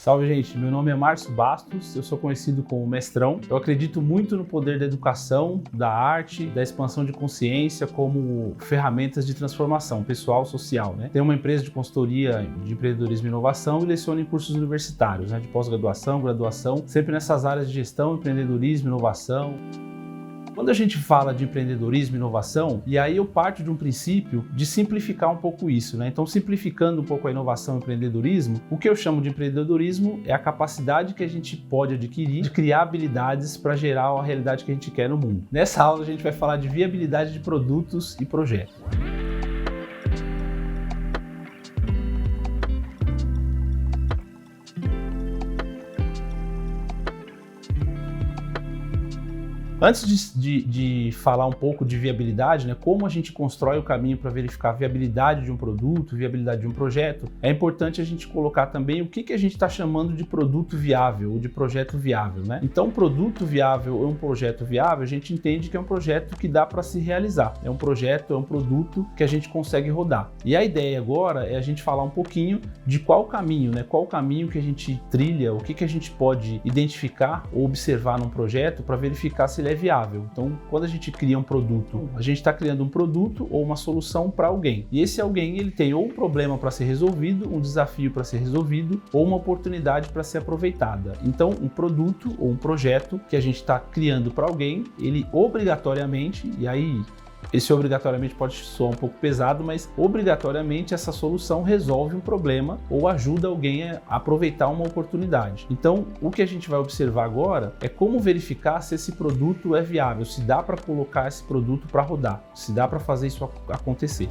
Salve, gente! Meu nome é Márcio Bastos, eu sou conhecido como Mestrão. Eu acredito muito no poder da educação, da arte, da expansão de consciência como ferramentas de transformação pessoal, social, né? Tenho uma empresa de consultoria de empreendedorismo e inovação e leciono em cursos universitários, né? De pós-graduação, graduação, sempre nessas áreas de gestão, empreendedorismo, inovação. Quando a gente fala de empreendedorismo e inovação, e aí eu parto de um princípio de simplificar um pouco isso, né? Então, simplificando um pouco a inovação e o empreendedorismo, o que eu chamo de empreendedorismo é a capacidade que a gente pode adquirir de criar habilidades para gerar a realidade que a gente quer no mundo. Nessa aula a gente vai falar de viabilidade de produtos e projetos. Antes de falar um pouco de viabilidade, né, como a gente constrói o caminho para verificar a viabilidade de um produto, viabilidade de um projeto, é importante a gente colocar também o que a gente está chamando de produto viável ou de projeto viável, né? Então, um produto viável ou um projeto viável, a gente entende que é um projeto que dá para se realizar. É um projeto, é um produto que a gente consegue rodar. E a ideia agora é a gente falar um pouquinho de qual caminho, né? Qual o caminho que a gente trilha, o que a gente pode identificar ou observar num projeto para verificar se ele é viável. Então, quando a gente cria um produto, a gente está criando um produto ou uma solução para alguém. E esse alguém, ele tem ou um problema para ser resolvido, um desafio para ser resolvido, ou uma oportunidade para ser aproveitada. Então, um produto ou um projeto que a gente está criando para alguém, ele obrigatoriamente, e aí esse obrigatoriamente pode soar um pouco pesado, mas obrigatoriamente essa solução resolve um problema ou ajuda alguém a aproveitar uma oportunidade. Então, o que a gente vai observar agora é como verificar se esse produto é viável, se dá para colocar esse produto para rodar, se dá para fazer isso acontecer.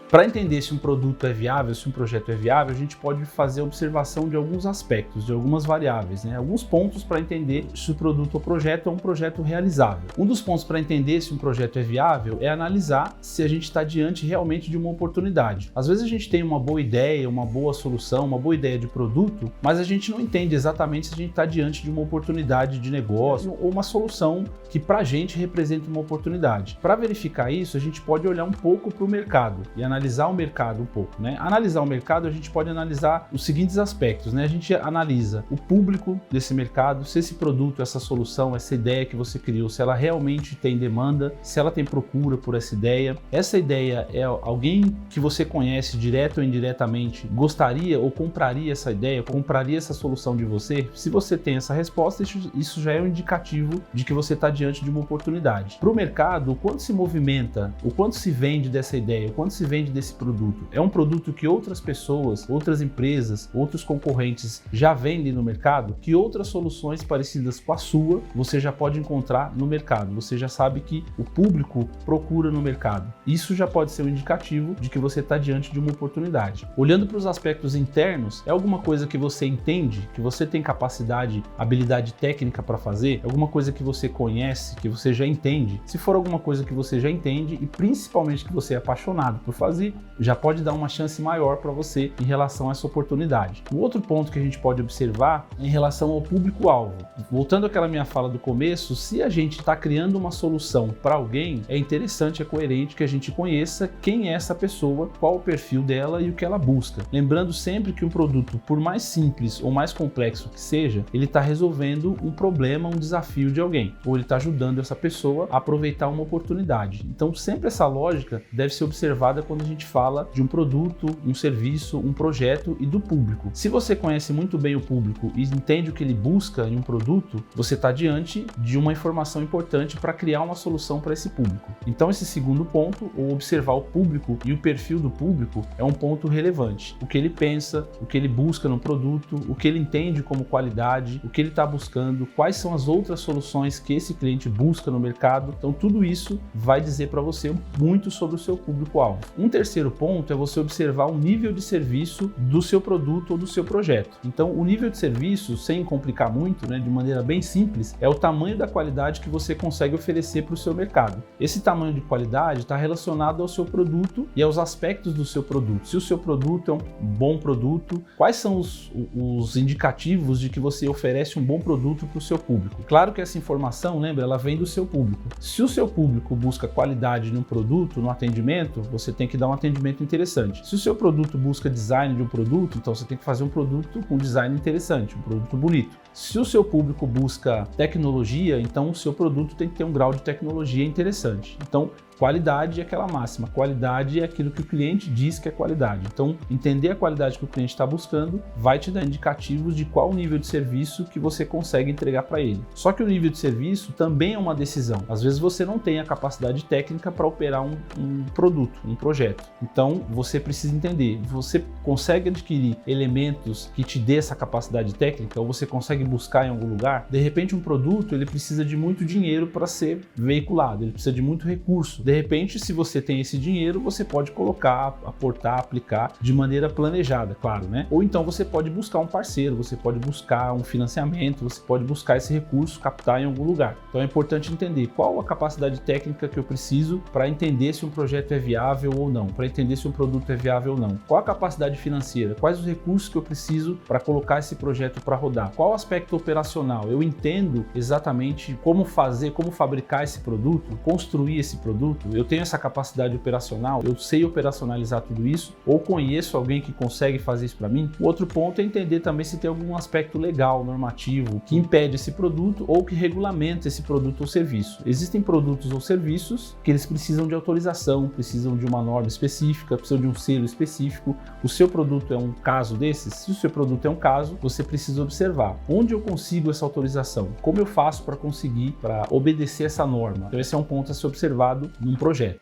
Para entender se um produto é viável, se um projeto é viável, a gente pode fazer observação de alguns aspectos, de algumas variáveis, né? Alguns pontos para entender se o produto ou projeto é um projeto realizável. Um dos pontos para entender se um projeto é viável é analisar se a gente está diante realmente de uma oportunidade. Às vezes a gente tem uma boa ideia, uma boa solução, uma boa ideia de produto, mas a gente não entende exatamente se a gente está diante de uma oportunidade de negócio ou uma solução que para a gente representa uma oportunidade. Para verificar isso, a gente pode olhar um pouco para o mercado e analisar o mercado um pouco, né? Analisar o mercado, a gente pode analisar os seguintes aspectos, né? A gente analisa o público desse mercado, se esse produto, essa solução, essa ideia que você criou, se ela realmente tem demanda, se ela tem procura por essa ideia. Essa ideia é alguém que você conhece direto ou indiretamente gostaria ou compraria essa ideia, compraria essa solução de você? Se você tem essa resposta, isso já é um indicativo de que você está diante de uma oportunidade. Para o mercado, o quanto se movimenta, o quanto se vende dessa ideia, o quanto se vende desse produto. É um produto que outras pessoas, outras empresas, outros concorrentes já vendem no mercado, que outras soluções parecidas com a sua você já pode encontrar no mercado. Você já sabe que o público procura no mercado. Isso já pode ser um indicativo de que você está diante de uma oportunidade. Olhando para os aspectos internos, é alguma coisa que você entende, que você tem capacidade, habilidade técnica para fazer? É alguma coisa que você conhece, que você já entende? Se for alguma coisa que você já entende e principalmente que você é apaixonado por fazer, já pode dar uma chance maior para você em relação a essa oportunidade. O outro ponto que a gente pode observar é em relação ao público-alvo. Voltando àquela minha fala do começo, se a gente está criando uma solução para alguém, é interessante, é coerente que a gente conheça quem é essa pessoa, qual o perfil dela e o que ela busca. Lembrando sempre que um produto, por mais simples ou mais complexo que seja, ele está resolvendo um problema, um desafio de alguém, ou ele está ajudando essa pessoa a aproveitar uma oportunidade. Então, sempre essa lógica deve ser observada quando a gente fala de um produto, um serviço, um projeto e do público. Se você conhece muito bem o público e entende o que ele busca em um produto, você está diante de uma informação importante para criar uma solução para esse público. Então, esse segundo ponto, ou observar o público e o perfil do público, é um ponto relevante. O que ele pensa, o que ele busca no produto, o que ele entende como qualidade, o que ele está buscando, quais são as outras soluções que esse cliente busca no mercado. Então, tudo isso vai dizer para você muito sobre o seu público-alvo. Um terceiro ponto é você observar o nível de serviço do seu produto ou do seu projeto. Então, o nível de serviço, sem complicar muito, né, de maneira bem simples, é o tamanho da qualidade que você consegue oferecer para o seu mercado. Esse tamanho de qualidade está relacionado ao seu produto e aos aspectos do seu produto. Se o seu produto é um bom produto, quais são os indicativos de que você oferece um bom produto para o seu público? Claro que essa informação, lembra, ela vem do seu público. Se o seu público busca qualidade no produto, no atendimento, você tem que dar um atendimento interessante. Se o seu produto busca design de um produto, então você tem que fazer um produto com design interessante, um produto bonito. Se o seu público busca tecnologia, então o seu produto tem que ter um grau de tecnologia interessante. Então, qualidade é aquela máxima, qualidade é aquilo que o cliente diz que é qualidade. Então, entender a qualidade que o cliente está buscando vai te dar indicativos de qual nível de serviço que você consegue entregar para ele. Só que o nível de serviço também é uma decisão. Às vezes você não tem a capacidade técnica para operar um produto, um projeto. Então, você precisa entender, você consegue adquirir elementos que te dê essa capacidade técnica ou você consegue buscar em algum lugar? De repente, um produto ele precisa de muito dinheiro para ser veiculado, ele precisa de muito recurso. De repente, se você tem esse dinheiro, você pode colocar, aportar, aplicar de maneira planejada, claro, né? Ou então você pode buscar um parceiro, você pode buscar um financiamento, você pode buscar esse recurso, captar em algum lugar. Então é importante entender qual a capacidade técnica que eu preciso para entender se um projeto é viável ou não, para entender se um produto é viável ou não. Qual a capacidade financeira? Quais os recursos que eu preciso para colocar esse projeto para rodar? Qual o aspecto operacional? Eu entendo exatamente como fazer, como fabricar esse produto, construir esse produto. Eu tenho essa capacidade operacional, eu sei operacionalizar tudo isso, ou conheço alguém que consegue fazer isso para mim. O outro ponto é entender também se tem algum aspecto legal, normativo, que impede esse produto ou que regulamenta esse produto ou serviço. Existem produtos ou serviços que eles precisam de autorização, precisam de uma norma específica, precisam de um selo específico. O seu produto é um caso desses? Se o seu produto é um caso, você precisa observar onde eu consigo essa autorização, como eu faço para conseguir, para obedecer essa norma. Então esse é um ponto a ser observado num projeto.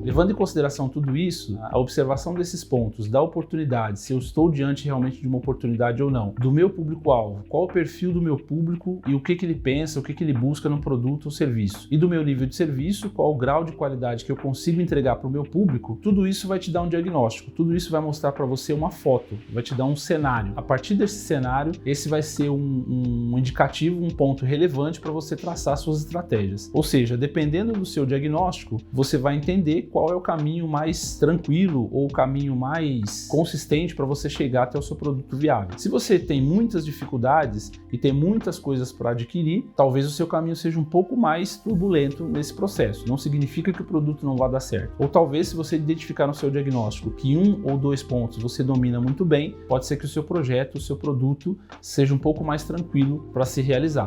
Levando em consideração tudo isso, a observação desses pontos, da oportunidade, se eu estou diante realmente de uma oportunidade ou não, do meu público-alvo, qual o perfil do meu público e o que ele pensa, o que ele busca num produto ou serviço, e do meu nível de serviço, qual o grau de qualidade que eu consigo entregar para o meu público, tudo isso vai te dar um diagnóstico, tudo isso vai mostrar para você uma foto, vai te dar um cenário. A partir desse cenário, esse vai ser um indicativo, um ponto relevante para você traçar suas estratégias. Ou seja, dependendo do seu diagnóstico, você vai entender qual é o caminho mais tranquilo ou o caminho mais consistente para você chegar até o seu produto viável. Se você tem muitas dificuldades e tem muitas coisas para adquirir, talvez o seu caminho seja um pouco mais turbulento nesse processo. Não significa que o produto não vá dar certo. Ou talvez, se você identificar no seu diagnóstico que 1 ou 2 pontos você domina muito bem, pode ser que o seu projeto, o seu produto seja um pouco mais tranquilo para se realizar.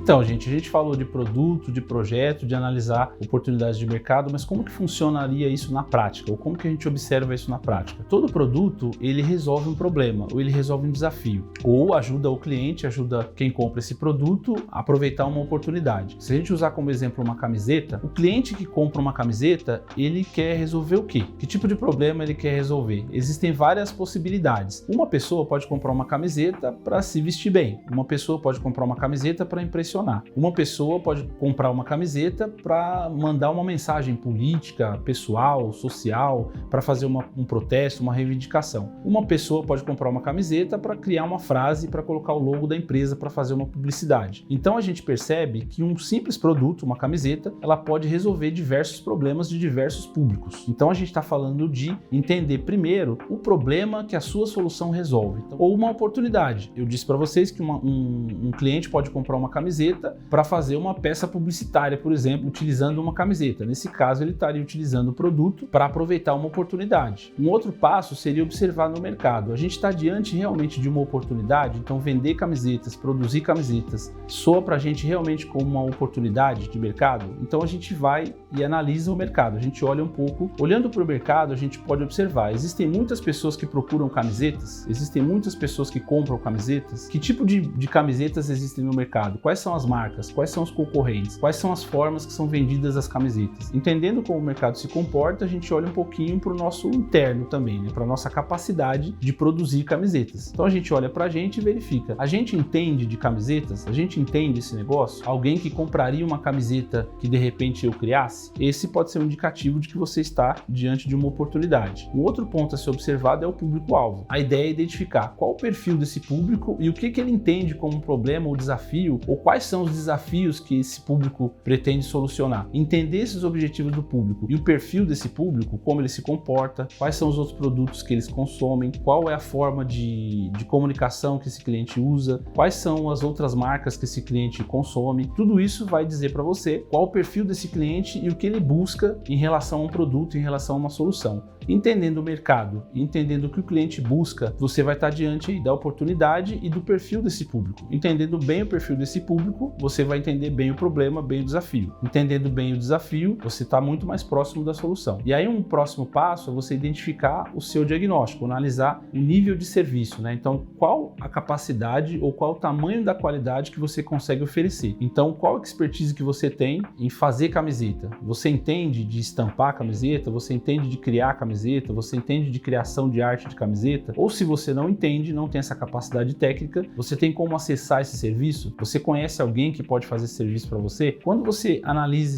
Então, gente, a gente falou de produto, de projeto, de analisar oportunidades de mercado, mas como que funcionaria isso na prática? Ou como que a gente observa isso na prática? Todo produto, ele resolve um problema, ou ele resolve um desafio, ou ajuda o cliente, ajuda quem compra esse produto a aproveitar uma oportunidade. Se a gente usar como exemplo uma camiseta, o cliente que compra uma camiseta, ele quer resolver o quê? Que tipo de problema ele quer resolver? Existem várias possibilidades. Uma pessoa pode comprar uma camiseta para se vestir bem, uma pessoa pode comprar uma camiseta para impressionar. Uma pessoa pode comprar uma camiseta para mandar uma mensagem política, pessoal, social, para fazer um protesto, uma reivindicação. Uma pessoa pode comprar uma camiseta para criar uma frase, para colocar o logo da empresa, para fazer uma publicidade. Então a gente percebe que um simples produto, uma camiseta, ela pode resolver diversos problemas de diversos públicos. Então a gente está falando de entender primeiro o problema que a sua solução resolve. Então, ou uma oportunidade. Eu disse para vocês que um cliente pode comprar uma camiseta para fazer uma peça publicitária, por exemplo, utilizando uma camiseta. Nesse caso, ele estaria utilizando o produto para aproveitar uma oportunidade. Um outro passo seria observar no mercado. A gente está diante realmente de uma oportunidade, então vender camisetas, produzir camisetas, soa para a gente realmente como uma oportunidade de mercado? Então a gente vai e analisa o mercado. A gente olha um pouco. Olhando para o mercado, a gente pode observar. Existem muitas pessoas que procuram camisetas? Existem muitas pessoas que compram camisetas? Que tipo de camisetas existem no mercado? Quais são as marcas, quais são os concorrentes, quais são as formas que são vendidas as camisetas. Entendendo como o mercado se comporta, a gente olha um pouquinho para o nosso interno também, né? Para a nossa capacidade de produzir camisetas. Então a gente olha para a gente e verifica. A gente entende de camisetas? A gente entende esse negócio? Alguém que compraria uma camiseta que de repente eu criasse? Esse pode ser um indicativo de que você está diante de uma oportunidade. Um outro ponto a ser observado é o público-alvo. A ideia é identificar qual o perfil desse público e o que ele entende como um problema ou desafio, ou quais quais são os desafios que esse público pretende solucionar, entender esses objetivos do público e o perfil desse público, como ele se comporta, quais são os outros produtos que eles consomem, qual é a forma de comunicação que esse cliente usa, quais são as outras marcas que esse cliente consome. Tudo isso vai dizer para você qual o perfil desse cliente e o que ele busca em relação a um produto, em relação a uma solução. Entendendo o mercado, entendendo o que o cliente busca, você vai estar diante aí da oportunidade e do perfil desse público. Entendendo bem o perfil desse público, você vai entender bem o problema, bem o desafio. Entendendo bem o desafio, você está muito mais próximo da solução. E aí um próximo passo é você identificar o seu diagnóstico, analisar o nível de serviço, né? Então, qual a capacidade ou qual o tamanho da qualidade que você consegue oferecer. Então, qual a expertise que você tem em fazer camiseta? Você entende de estampar camiseta? Você entende de criar camiseta? Você entende de criação de arte de camiseta? Ou se você não entende, não tem essa capacidade técnica, você tem como acessar esse serviço? Você conhece alguém que pode fazer esse serviço para você? Quando você analisa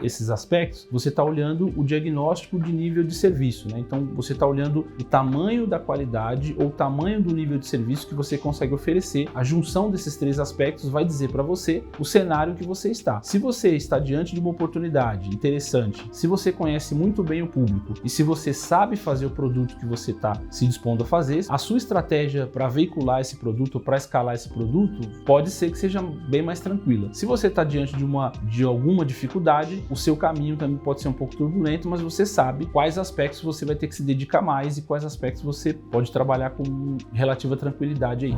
esses aspectos, você está olhando o diagnóstico de nível de serviço, né? Então você está olhando o tamanho da qualidade ou o tamanho do nível de serviço que você consegue oferecer. A junção desses três aspectos vai dizer para você o cenário que você está. Se você está diante de uma oportunidade interessante, se você conhece muito bem o público e se você sabe fazer o produto que você está se dispondo a fazer, a sua estratégia para veicular esse produto, para escalar esse produto, pode ser que seja bem mais tranquila. Se você está diante de alguma dificuldade, o seu caminho também pode ser um pouco turbulento, mas você sabe quais aspectos você vai ter que se dedicar mais e quais aspectos você pode trabalhar com relativa tranquilidade aí.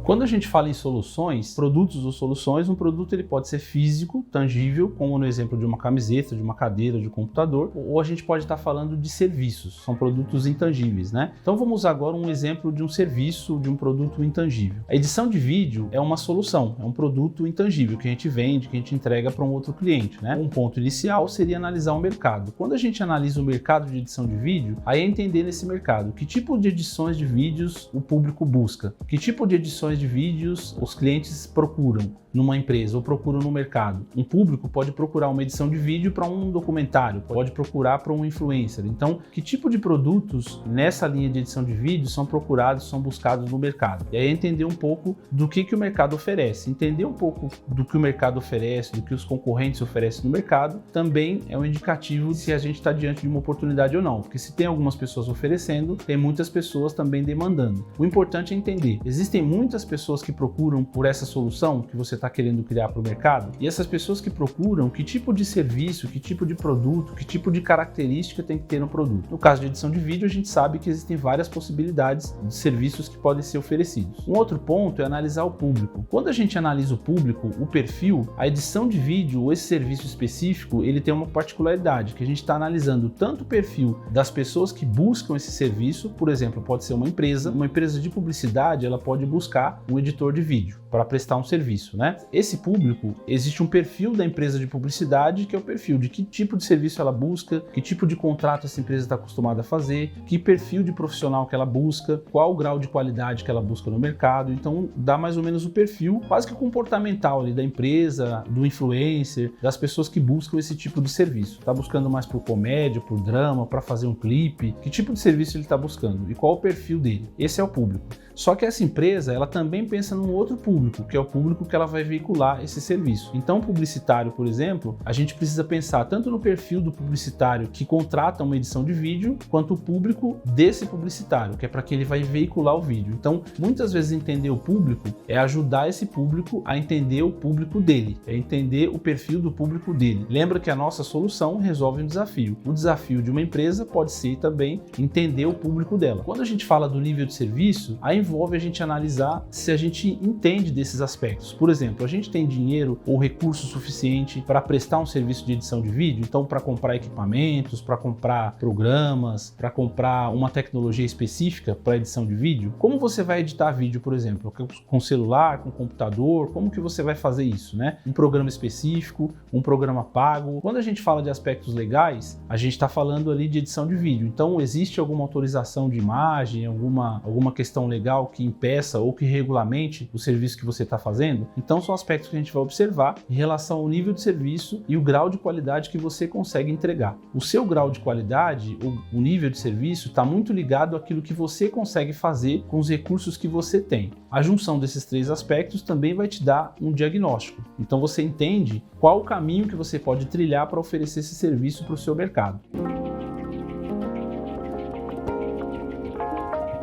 Quando a gente fala em soluções, produtos ou soluções, um produto ele pode ser físico, tangível, como no exemplo de uma camiseta, de uma cadeira, de um computador, ou a gente pode estar falando de serviços, são produtos intangíveis, né? Então vamos usar agora um exemplo de um serviço, de um produto intangível. A edição de vídeo é uma solução, é um produto intangível que a gente vende, que a gente entrega para um outro cliente, né? Um ponto inicial seria analisar o mercado. Quando a gente analisa o mercado de edição de vídeo, aí é entender nesse mercado que tipo de edições de vídeos o público busca, que tipo de edições de vídeos os clientes procuram numa empresa ou procuram no mercado. Um público pode procurar uma edição de vídeo para um documentário, pode procurar para um influencer. Então, que tipo de produtos nessa linha de edição de vídeo são procurados, são buscados no mercado? E aí entender um pouco do que o mercado oferece. Entender um pouco do que o mercado oferece, do que os concorrentes oferecem no mercado, também é um indicativo de se a gente está diante de uma oportunidade ou não. Porque se tem algumas pessoas oferecendo, tem muitas pessoas também demandando. O importante é entender, existem muitas pessoas que procuram por essa solução que você está querendo criar para o mercado, e essas pessoas que procuram, que tipo de serviço, que tipo de produto, que tipo de característica tem que ter no produto. No caso de edição de vídeo, a gente sabe que existem várias possibilidades de serviços que podem ser oferecidos. Um outro ponto é analisar o público. Quando a gente analisa o público, o perfil, a edição de vídeo ou esse serviço específico, ele tem uma particularidade, que a gente está analisando tanto o perfil das pessoas que buscam esse serviço, por exemplo, pode ser uma empresa de publicidade, ela pode buscar um editor de vídeo para prestar um serviço, né? Esse público, existe um perfil da empresa de publicidade, que é o perfil de que tipo de serviço ela busca, que tipo de contrato essa empresa está acostumada a fazer, que perfil de profissional que ela busca, qual o grau de qualidade que ela busca no mercado. Então, dá mais ou menos o perfil quase que comportamental ali da empresa, do influencer, das pessoas que buscam esse tipo de serviço. Está buscando mais por comédia, por drama, para fazer um clipe? Que tipo de serviço ele está buscando e qual o perfil dele? Esse é o público. Só que essa empresa, ela também pensa num outro público, que é o público que ela vai veicular esse serviço. Então, publicitário, por exemplo, a gente precisa pensar tanto no perfil do publicitário que contrata uma edição de vídeo, quanto o público desse publicitário, que é para que ele vai veicular o vídeo. Então, muitas vezes entender o público é ajudar esse público a entender o público dele, é entender o perfil do público dele. Lembra que a nossa solução resolve um desafio. O desafio de uma empresa pode ser também entender o público dela. Quando a gente fala do nível de serviço, aí envolve a gente analisar se a gente entende desses aspectos. Por exemplo, a gente tem dinheiro ou recurso suficiente para prestar um serviço de edição de vídeo, então para comprar equipamentos, para comprar programas, para comprar uma tecnologia específica para edição de vídeo. Como você vai editar vídeo, por exemplo? Com celular, com computador? Como que você vai fazer isso, né? Um programa específico, um programa pago. Quando a gente fala de aspectos legais, a gente está falando ali de edição de vídeo. Então existe alguma autorização de imagem, alguma questão legal que impeça ou que regularmente o serviço que você está fazendo? Então são aspectos que a gente vai observar em relação ao nível de serviço e o grau de qualidade que você consegue entregar. O seu grau de qualidade, o nível de serviço, está muito ligado àquilo que você consegue fazer com os recursos que você tem. A junção desses três aspectos também vai te dar um diagnóstico. Então você entende qual o caminho que você pode trilhar para oferecer esse serviço para o seu mercado.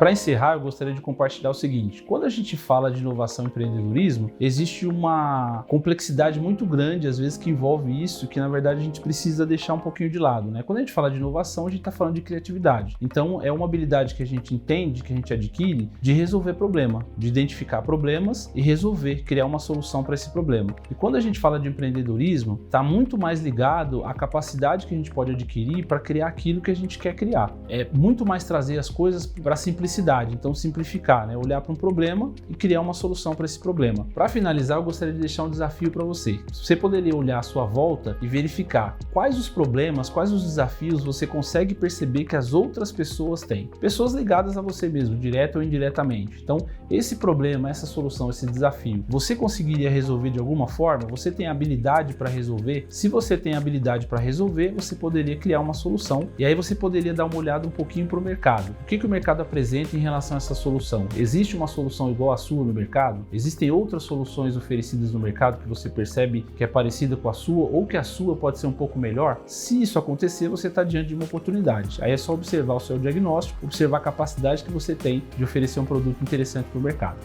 Para encerrar, eu gostaria de compartilhar o seguinte: quando a gente fala de inovação e empreendedorismo, existe uma complexidade muito grande, às vezes, que envolve isso, que na verdade a gente precisa deixar um pouquinho de lado, né? Quando a gente fala de inovação, a gente está falando de criatividade. Então, é uma habilidade que a gente entende, que a gente adquire, de resolver problema, de identificar problemas e resolver, criar uma solução para esse problema. E quando a gente fala de empreendedorismo, está muito mais ligado à capacidade que a gente pode adquirir para criar aquilo que a gente quer criar. É muito mais trazer as coisas para simplicidade. Então simplificar, né? Olhar para um problema e criar uma solução para esse problema. Para finalizar, eu gostaria de deixar um desafio para você. Você poderia olhar à sua volta e verificar quais os problemas, quais os desafios você consegue perceber que as outras pessoas têm. Pessoas ligadas a você mesmo, direta ou indiretamente. Então, esse problema, essa solução, esse desafio, você conseguiria resolver de alguma forma? Você tem habilidade para resolver? Se você tem habilidade para resolver, você poderia criar uma solução e aí você poderia dar uma olhada um pouquinho para o mercado. O que o mercado apresenta em relação a essa solução? Existe uma solução igual à sua no mercado? Existem outras soluções oferecidas no mercado que você percebe que é parecida com a sua ou que a sua pode ser um pouco melhor? Se isso acontecer, você está diante de uma oportunidade. Aí é só observar o seu diagnóstico, observar a capacidade que você tem de oferecer um produto interessante para o mercado.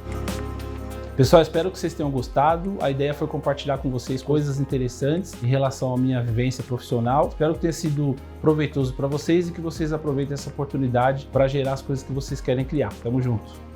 Pessoal, espero que vocês tenham gostado. A ideia foi compartilhar com vocês coisas interessantes em relação à minha vivência profissional. Espero que tenha sido proveitoso para vocês e que vocês aproveitem essa oportunidade para gerar as coisas que vocês querem criar. Tamo junto!